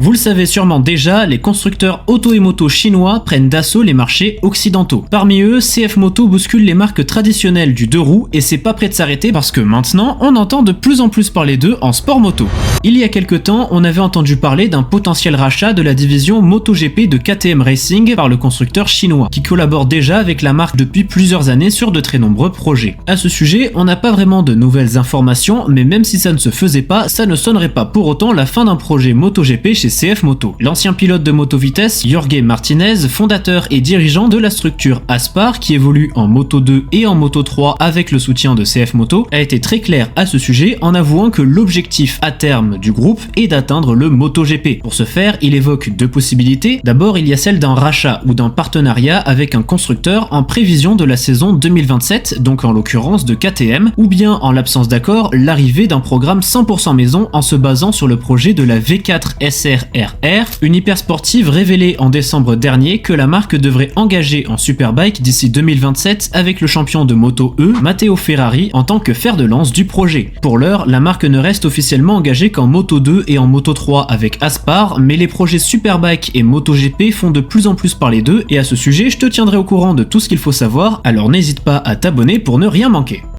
Vous le savez sûrement déjà, les constructeurs auto et moto chinois prennent d'assaut les marchés occidentaux. Parmi eux, CF Moto bouscule les marques traditionnelles du deux roues et c'est pas prêt de s'arrêter parce que maintenant, on entend de plus en plus parler d'eux en sport moto. Il y a quelques temps, on avait entendu parler d'un potentiel rachat de la division MotoGP de KTM Racing par le constructeur chinois, qui collabore déjà avec la marque depuis plusieurs années sur de très nombreux projets. À ce sujet, on n'a pas vraiment de nouvelles informations, mais même si ça ne se faisait pas, ça ne sonnerait pas pour autant la fin d'un projet MotoGP chez CF Moto. L'ancien pilote de moto vitesse, Jorge Martinez, fondateur et dirigeant de la structure Aspar, qui évolue en Moto 2 et en Moto 3 avec le soutien de CF Moto, a été très clair à ce sujet en avouant que l'objectif à terme du groupe est d'atteindre le MotoGP. Pour ce faire, il évoque deux possibilités. D'abord, il y a celle d'un rachat ou d'un partenariat avec un constructeur en prévision de la saison 2027, donc en l'occurrence de KTM, ou bien en l'absence d'accord, l'arrivée d'un programme 100% maison en se basant sur le projet de la V4 SRRR, une hypersportive révélée en décembre dernier que la marque devrait engager en Superbike d'ici 2027 avec le champion de Moto E, Matteo Ferrari, en tant que fer de lance du projet. Pour l'heure, la marque ne reste officiellement engagée qu'en Moto 2 et en Moto 3 avec Aspar, mais les projets Superbike et MotoGP font de plus en plus parler d'eux et à ce sujet, je te tiendrai au courant de tout ce qu'il faut savoir, alors n'hésite pas à t'abonner pour ne rien manquer.